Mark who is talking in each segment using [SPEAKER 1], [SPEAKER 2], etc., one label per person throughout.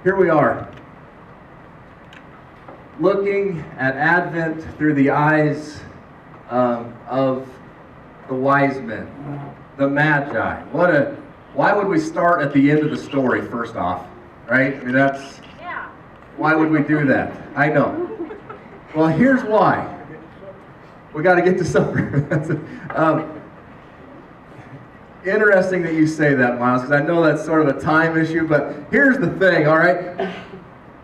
[SPEAKER 1] here we are, looking at Advent through the eyes of the wise men, the Magi. Why would we start at the end of the story first off, right? I mean, why would we do that? I know. Well, here's why. We got to get to supper. Interesting that you say that, Miles, because I know that's sort of a time issue, but here's the thing, all right?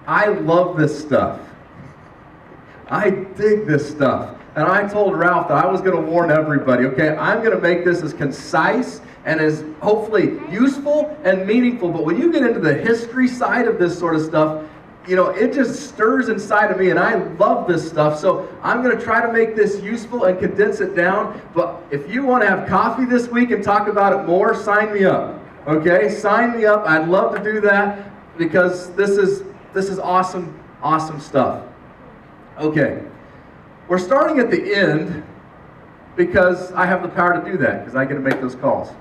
[SPEAKER 1] I love this stuff. I dig this stuff. And I told Ralph that I was going to warn everybody, okay? I'm going to make this as concise and as hopefully useful and meaningful, but when you get into the history side of this sort of stuff, you know, it just stirs inside of me, and I love this stuff. So I'm going to try to make this useful and condense it down. But if you want to have coffee this week and talk about it more, sign me up. Okay? Sign me up. I'd love to do that because this is awesome, awesome stuff. Okay. We're starting at the end because I have the power to do that because I get to make those calls.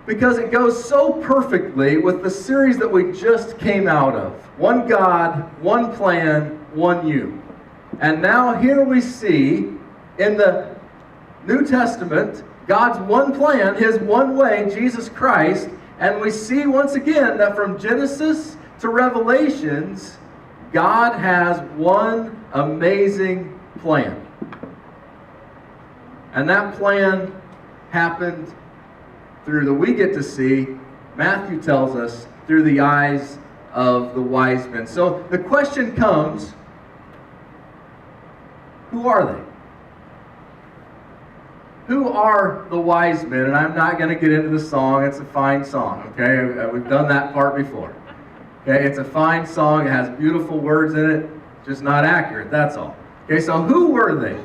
[SPEAKER 1] Because it goes so perfectly with the series that we just came out of. One God, one plan, one you. And now here we see in the New Testament, God's one plan, His one way, Jesus Christ. And we see once again that from Genesis to Revelations, God has one amazing plan. And that plan happened through that we get to see, Matthew tells us, through the eyes of the wise men. So the question comes, who are they? Who are the wise men? And I'm not going to get into the song. It's a fine song, okay? We've done that part before. Okay, it's a fine song. It has beautiful words in it, just not accurate, that's all. Okay, so who were they?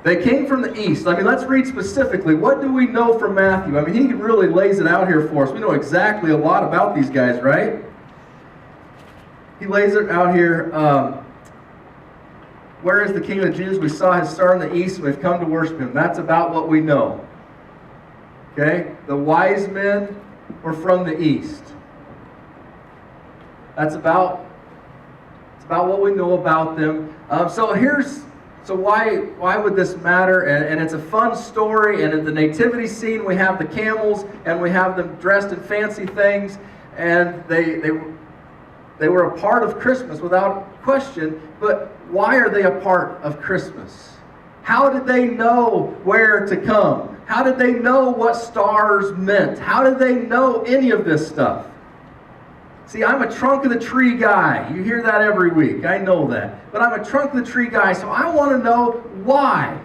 [SPEAKER 1] They came from the east. I mean, let's read specifically. What do we know from Matthew? I mean, he really lays it out here for us. We know exactly a lot about these guys, right? He lays it out here. Where is the King of the Jews? We saw his star in the east, and we've come to worship him. That's about what we know. Okay? The wise men were from the east. That's about what we know about them. So why would this matter? And it's a fun story. And in the nativity scene, we have the camels, and we have them dressed in fancy things, and they were a part of Christmas without question. But why are they a part of Christmas? How did they know where to come? How did they know what stars meant? How did they know any of this stuff? See, I'm a trunk of the tree guy. You hear that every week. I know that. But I'm a trunk of the tree guy, so I want to know why.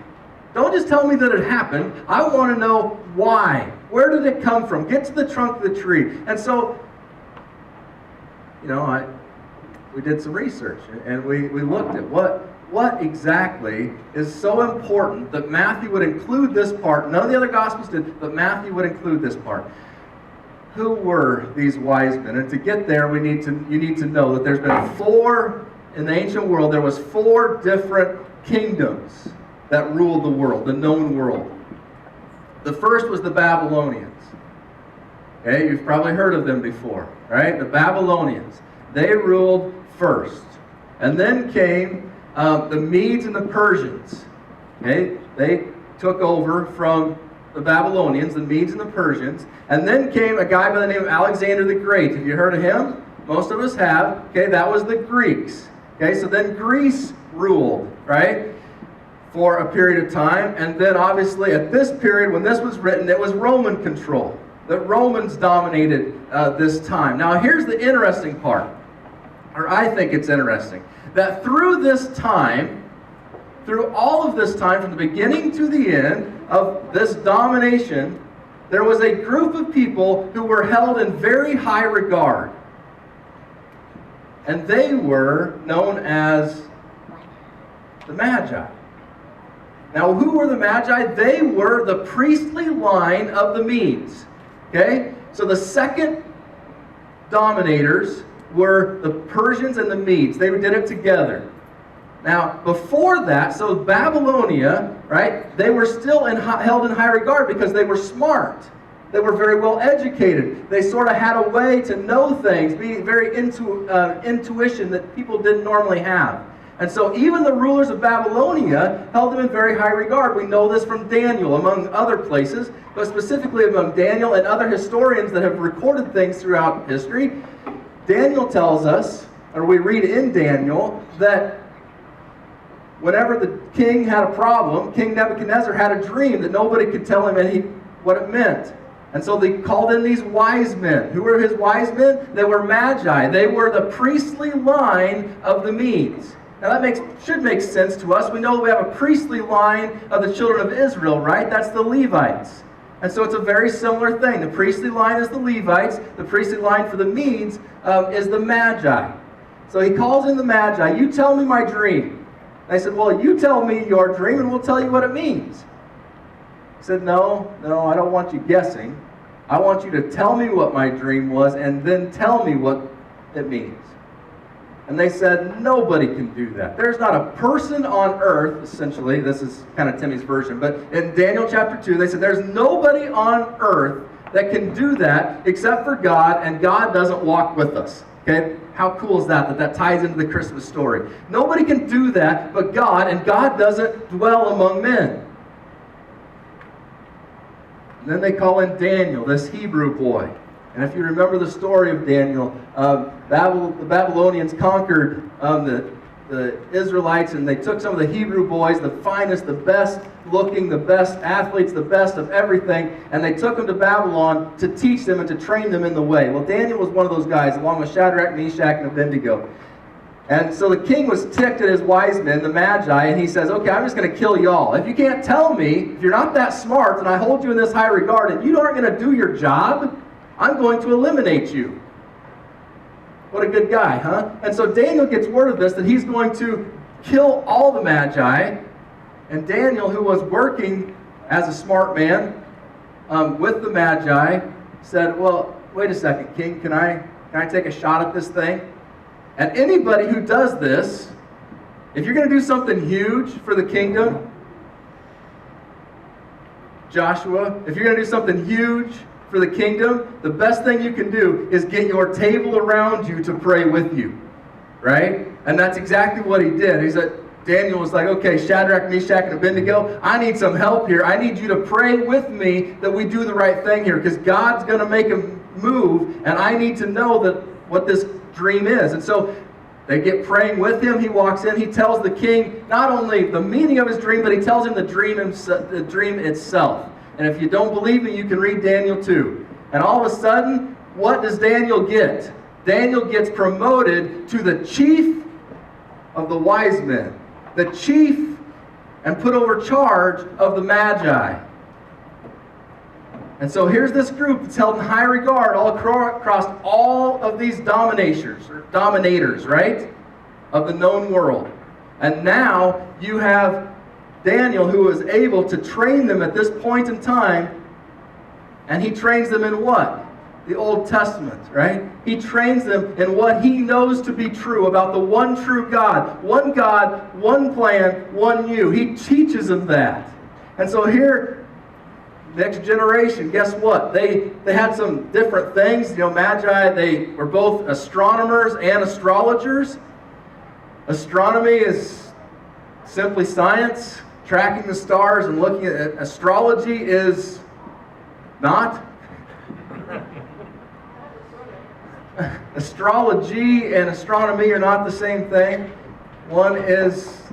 [SPEAKER 1] Don't just tell me that it happened. I want to know why. Where did it come from? Get to the trunk of the tree. And so, we did some research, and we looked at what exactly is so important that Matthew would include this part. None of the other Gospels did, but Matthew would include this part. Who were these wise men? And to get there, you need to know that there's been in the ancient world, there was 4 different kingdoms that ruled the world, the known world. The first was the Babylonians. Okay, you've probably heard of them before, right? The Babylonians. They ruled first. And then came the Medes and the Persians. Okay, they took over from the Babylonians, the Medes and the Persians, and then came a guy by the name of Alexander the Great. Have you heard of him? Most of us have. Okay, that was the Greeks. Okay, so then Greece ruled, right, for a period of time, and then obviously at this period, when this was written, it was Roman control. The Romans dominated this time. Now here's the interesting part, or I think it's interesting, that through all of this time, from the beginning to the end of this domination, there was a group of people who were held in very high regard. And they were known as the Magi. Now, who were the Magi? They were the priestly line of the Medes. Okay? So the second dominators were the Persians and the Medes. They did it together. Now, before that, so Babylonia, right, they were still held in high regard because they were smart. They were very well educated. They sort of had a way to know things, being very intuition that people didn't normally have. And so even the rulers of Babylonia held them in very high regard. We know this from Daniel, among other places, but specifically among Daniel and other historians that have recorded things throughout history. Daniel tells us, or we read in Daniel, that whenever the king had a problem, King Nebuchadnezzar had a dream that nobody could tell him what it meant. And so they called in these wise men. Who were his wise men? They were magi. They were the priestly line of the Medes. Now that should make sense to us. We know we have a priestly line of the children of Israel, right? That's the Levites. And so it's a very similar thing. The priestly line is the Levites. The priestly line for the Medes is the Magi. So he calls in the Magi. You tell me my dream. And they said, well, you tell me your dream and we'll tell you what it means. He said, no, I don't want you guessing. I want you to tell me what my dream was and then tell me what it means. And they said, nobody can do that. There's not a person on earth, essentially, this is kind of Timmy's version, but in Daniel chapter 2, they said, there's nobody on earth that can do that except for God, and God doesn't walk with us. Okay? How cool is that that ties into the Christmas story? Nobody can do that but God, and God doesn't dwell among men. And then they call in Daniel, this Hebrew boy. And if you remember the story of Daniel, the Babylonians conquered the Israelites, and they took some of the Hebrew boys, the finest, the best looking, the best athletes, the best of everything, and they took them to Babylon to teach them and to train them in the way. Well, Daniel was one of those guys, along with Shadrach, Meshach, and Abednego. And so the king was ticked at his wise men, the Magi, and he says, okay, I'm just going to kill y'all. If you can't tell me, if you're not that smart, and I hold you in this high regard, and you aren't going to do your job, I'm going to eliminate you. What a good guy, huh? And so Daniel gets word of this, that he's going to kill all the Magi. And Daniel, who was working as a smart man with the Magi, said, well, wait a second, king, can I take a shot at this thing? And anybody who does this, if you're going to do something huge for the kingdom, Joshua, if you're going to do something huge for the kingdom, the best thing you can do is get your table around you to pray with you, right? And that's exactly what he did. He said, Daniel was like, okay, Shadrach, Meshach, and Abednego, I need some help here. I need you to pray with me that we do the right thing here, because God's going to make a move, and I need to know that what this dream is. And so they get praying with him. He walks in. He tells the king not only the meaning of his dream, but he tells him the dream itself. And if you don't believe me, you can read Daniel 2. And all of a sudden, what does Daniel get? Daniel gets promoted to the chief of the wise men. The chief, and put over charge of the Magi. And so here's this group that's held in high regard all across all of these dominators, right? Of the known world. And now you have Daniel, who is able to train them at this point in time, and he trains them in what? The Old Testament, right? He trains them in what he knows to be true about the one true God, one plan, one you. He teaches them that. And so here, next generation, guess what? They had some different things. Magi, they were both astronomers and astrologers. Astronomy is simply science, tracking the stars and looking at it. Astrology is not. Astrology and astronomy are not the same thing. One is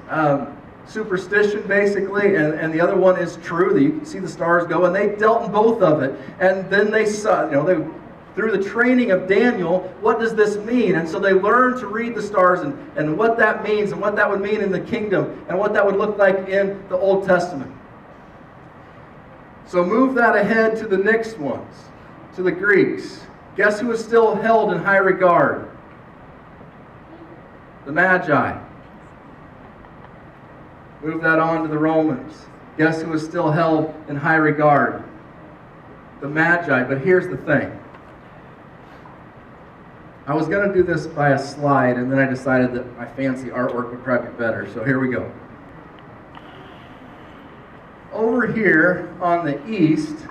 [SPEAKER 1] superstition, basically, and the other one is true, that you can see the stars go, and they dealt in both of it. And then they saw, through the training of Daniel, what does this mean? And so they learned to read the stars and what that means, and what that would mean in the kingdom, and what that would look like in the Old Testament. So move that ahead to the next ones, to the Greeks. Guess who is still held in high regard? The Magi. Move that on to the Romans. Guess who is still held in high regard? The Magi. But here's the thing. I was going to do this by a slide, and then I decided that my fancy artwork would probably be better. So here we go. Over here on the east,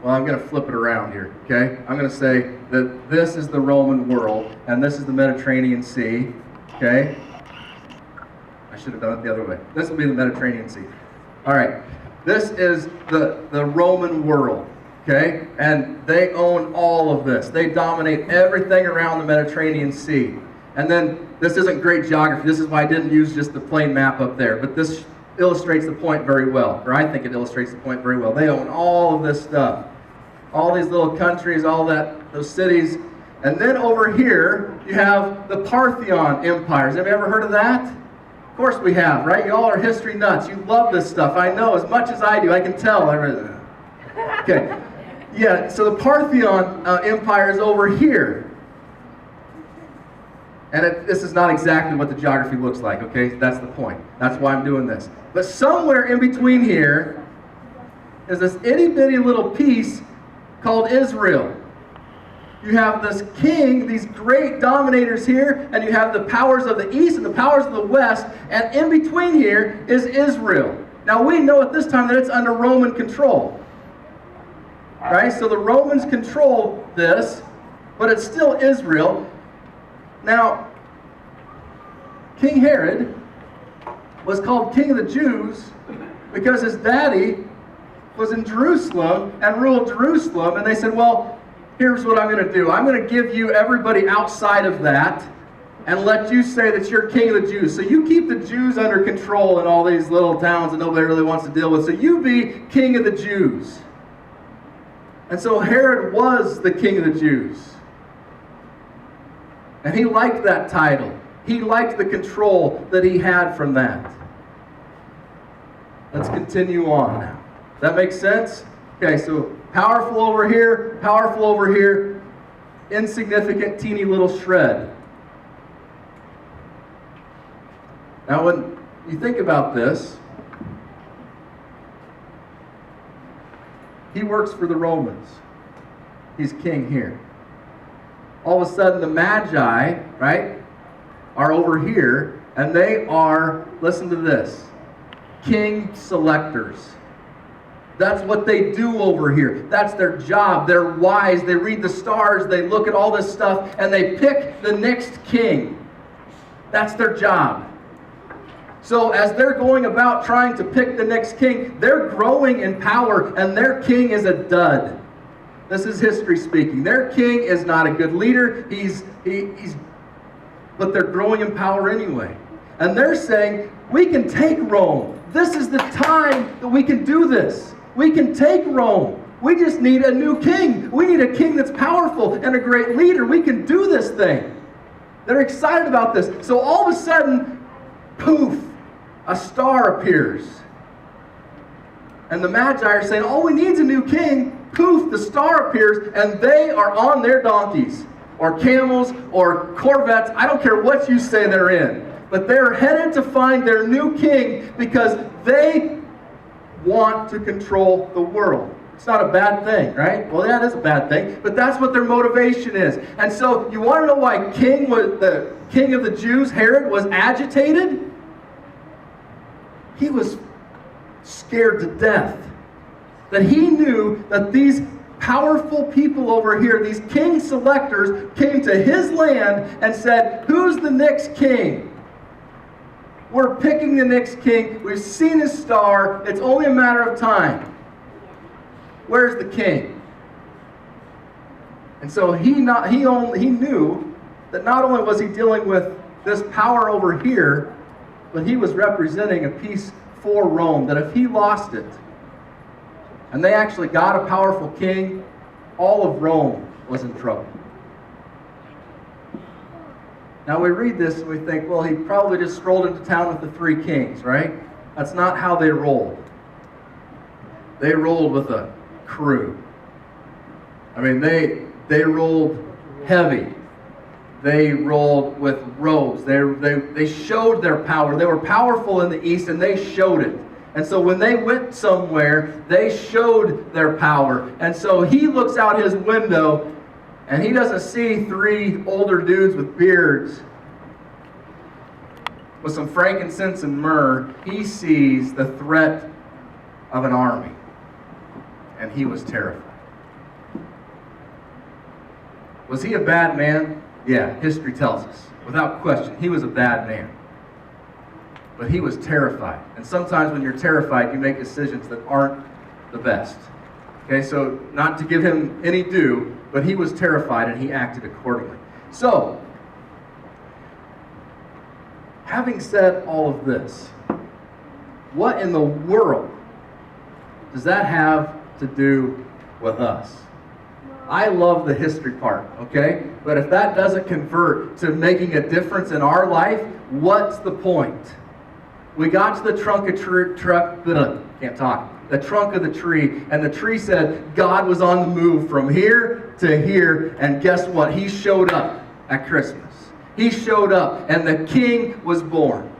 [SPEAKER 1] Well, I'm going to flip it around here, okay? I'm going to say that this is the Roman world, and this is the Mediterranean Sea, okay? I should have done it the other way. This will be the Mediterranean Sea. All right. This is the Roman world, okay? And they own all of this. They dominate everything around the Mediterranean Sea. And then, this isn't great geography. This is why I didn't use just the plain map up there. But this illustrates the point very well, or I think it illustrates the point very well. They own all of this stuff. All these little countries, those cities. And then over here, you have the Parthian empires. Have you ever heard of that? Of course we have, right? You all are history nuts. You love this stuff. I know, as much as I do. I can tell. Okay. Yeah, so the Parthian empire is over here. And this is not exactly what the geography looks like, okay? That's the point. That's why I'm doing this. But somewhere in between here is this itty-bitty little piece called Israel. You have this king, these great dominators here, and you have the powers of the east and the powers of the west, and in between here is Israel. Now we know at this time that it's under Roman control. Right? So the Romans control this, but it's still Israel. Now, King Herod was called King of the Jews because his daddy was in Jerusalem and ruled Jerusalem, and they said, well, here's what I'm going to do. I'm going to give you everybody outside of that and let you say that you're king of the Jews. So you keep the Jews under control in all these little towns that nobody really wants to deal with. So you be king of the Jews. And so Herod was the king of the Jews. And he liked that title. He liked the control that he had from that. Let's continue on now. Does that make sense? Okay, so powerful over here, insignificant, teeny little shred. Now, when you think about this, he works for the Romans. He's king here. All of a sudden, the Magi, right, are over here, and they are, listen to this, king selectors. That's what they do over here. That's their job. They're wise. They read the stars. They look at all this stuff, and they pick the next king. That's their job. So as they're going about trying to pick the next king, they're growing in power, and their king is a dud. This is history speaking. Their king is not a good leader. But they're growing in power anyway. And they're saying, we can take Rome. This is the time that we can do this. We can take Rome. We just need a new king. We need a king that's powerful and a great leader. We can do this thing. They're excited about this. So all of a sudden, poof, a star appears. And the Magi are saying, all we need is a new king. Poof, the star appears, and they are on their donkeys, or camels, or Corvettes. I don't care what you say they're in. But they're headed to find their new king because they want to control the world. It's not a bad thing, right? Well, that is a bad thing, but that's what their motivation is. And so, you want to know why the king of the Jews, Herod, was agitated? He was scared to death. That he knew that these powerful people over here, these king selectors, came to his land and said, who's the next king? We're picking the next king. We've seen his star. It's only a matter of time. Where's the king? And so he knew that not only was he dealing with this power over here, but he was representing a piece for Rome, that if he lost it, and they actually got a powerful king, all of Rome was in trouble. Now we read this and we think, well, he probably just strolled into town with the three kings, right? That's not how they rolled. They rolled with a crew. I mean, they rolled heavy. They rolled with robes. They showed their power. They were powerful in the east, and they showed it. And so when they went somewhere, they showed their power. And so he looks out his window, and he doesn't see three older dudes with beards with some frankincense and myrrh. He sees the threat of an army. And he was terrified. Was he a bad man? Yeah, history tells us. Without question, he was a bad man. But he was terrified. And sometimes when you're terrified, you make decisions that aren't the best. Okay, so not to give him any due, but he was terrified and he acted accordingly. So, having said all of this, what in the world does that have to do with us? I love the history part, okay? But if that doesn't convert to making a difference in our life, what's the point? We got to the trunk of the trunk of the tree, and the tree said God was on the move from here to here, and guess what? He showed up at Christmas. He showed up, and the king was born.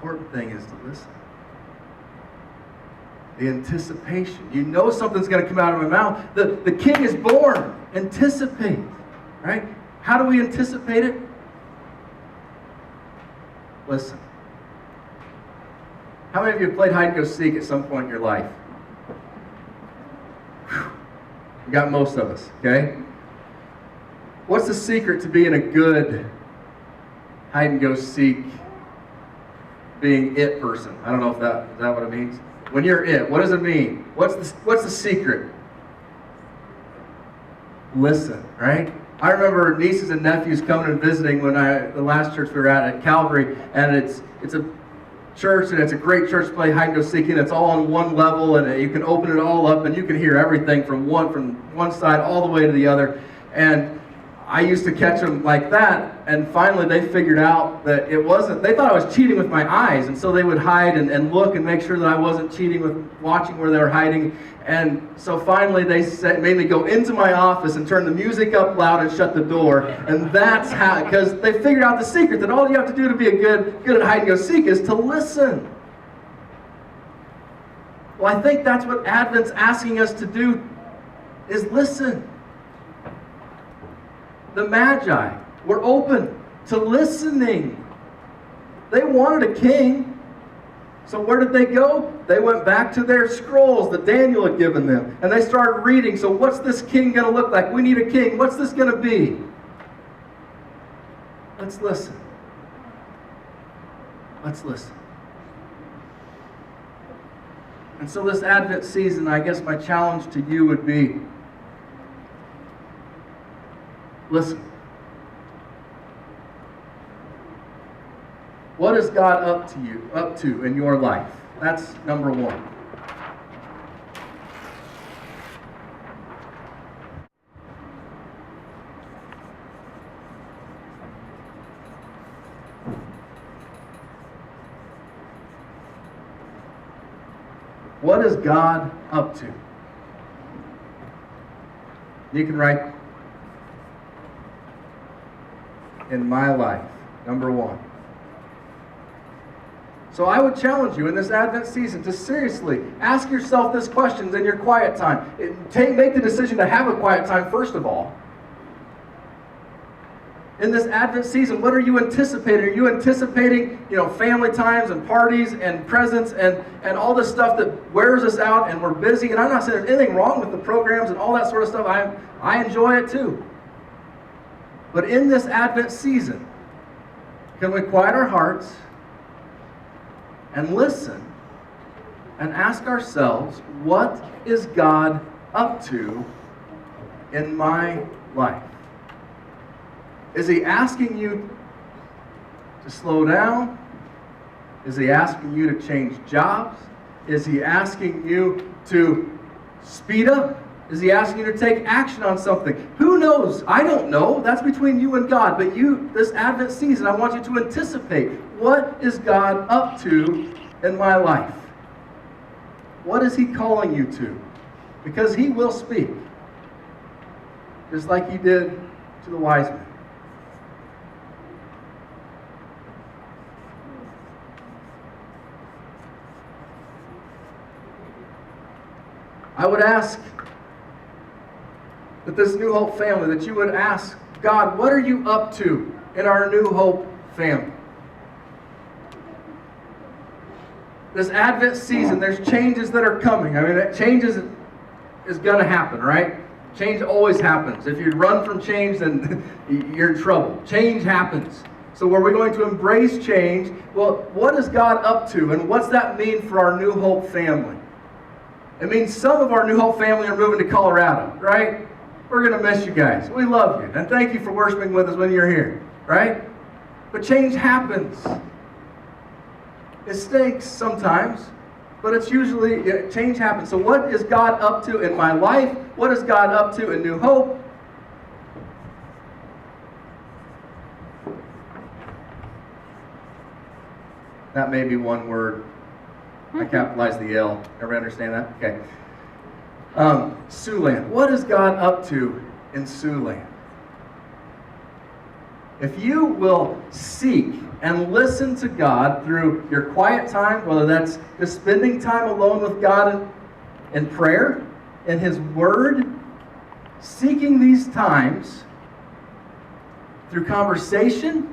[SPEAKER 1] The important thing is to listen. The anticipation. You know something's going to come out of my mouth. The king is born. Anticipate. Right? How do we anticipate it? Listen. How many of you have played hide and go seek at some point in your life? Whew. We got most of us, okay? What's the secret to being a good hide and go seek, being it person? I don't know if is that what it means? When you're it, what does it mean? What's the secret? Listen, right? I remember nieces and nephews coming and visiting when the last church we were at Calvary, and it's a church, and it's a great church to play hide and go seek, and it's all on one level, and you can open it all up, and you can hear everything from one side all the way to the other. And I used to catch them like that, and finally they figured out that it wasn't, they thought I was cheating with my eyes, and so they would hide and look and make sure that I wasn't cheating with watching where they were hiding. And so finally they made me go into my office and turn the music up loud and shut the door. And that's how, because they figured out the secret that all you have to do to be good at hide and go seek is to listen. Well, I think that's what Advent's asking us to do, is listen. The Magi were open to listening. They wanted a king. So where did they go? They went back to their scrolls that Daniel had given them. And they started reading. So what's this king going to look like? We need a king. What's this going to be? Let's listen. Let's listen. And so this Advent season, I guess my challenge to you would be, listen. What is God up to in your life? That's number one. What is God up to? You can write, in my life, number one. So I would challenge you in this Advent season to seriously ask yourself this question in your quiet time. Make the decision to have a quiet time first of all. In this Advent season, what are you anticipating? Are you anticipating, family times and parties and presents and all this stuff that wears us out and we're busy? And I'm not saying there's anything wrong with the programs and all that sort of stuff. I enjoy it too. But in this Advent season, can we quiet our hearts and listen and ask ourselves, what is God up to in my life? Is He asking you to slow down? Is He asking you to change jobs? Is He asking you to speed up? Is He asking you to take action on something? Who knows? I don't know. That's between you and God. But this Advent season, I want you to anticipate, what is God up to in my life? What is He calling you to? Because He will speak. just like he did to the wise men. I would ask that this New Hope family, that you would ask God, what are you up to in our New Hope family? This Advent season, there's changes that are coming. I mean, change is going to happen, right? Change always happens. If you run from change, then you're in trouble. Change happens. So are we going to embrace change? Well, what is God up to, and what's that mean for our New Hope family? It means some of our New Hope family are moving to Colorado, right? We're going to miss you guys. We love you. And thank you for worshiping with us when you're here, right? But change happens. It stinks sometimes, but it's usually, change happens. So what is God up to in my life? What is God up to in New Hope? That may be one word. I capitalized the L. Everybody understand that? Okay. Siouxland. What is God up to in Siouxland? If you will seek and listen to God through your quiet time, whether that's just spending time alone with God in prayer, in His Word, seeking these times through conversation,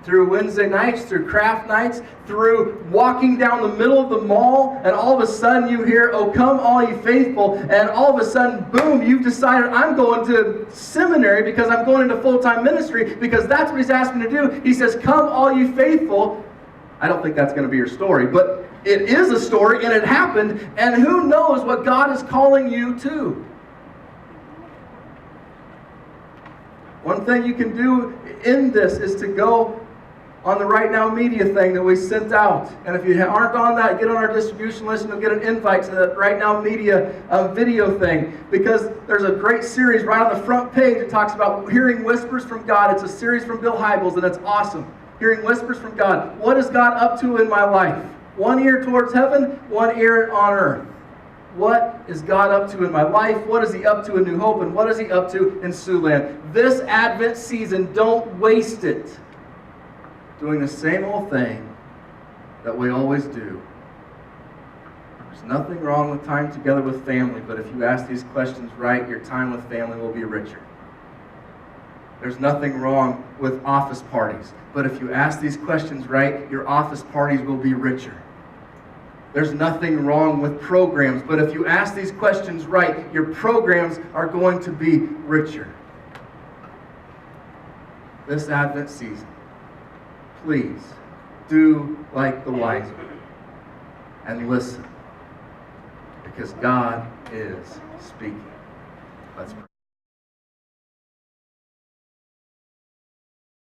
[SPEAKER 1] through Wednesday nights, through craft nights, through walking down the middle of the mall, and all of a sudden you hear, "Oh, come all you faithful," and all of a sudden, boom, you've decided, I'm going to seminary because I'm going into full-time ministry, because that's what He's asked me to do. He says, "Come all you faithful." I don't think that's going to be your story, but it is a story, and it happened, and who knows what God is calling you to. One thing you can do in this is to go on the Right Now Media thing that we sent out. And if you aren't on that, get on our distribution list and you'll get an invite to that Right Now Media video thing. Because there's a great series right on the front page that talks about hearing whispers from God. It's a series from Bill Hybels, and it's awesome. Hearing whispers from God. What is God up to in my life? One ear towards heaven, one ear on earth. What is God up to in my life? What is He up to in New Hope? And what is He up to in Siouxland? This Advent season, don't waste it doing the same old thing that we always do. There's nothing wrong with time together with family, but if you ask these questions right, your time with family will be richer. There's nothing wrong with office parties, but if you ask these questions right, your office parties will be richer. There's nothing wrong with programs, but if you ask these questions right, your programs are going to be richer. This Advent season, please do like the wise men and listen, because God is speaking. Let's pray.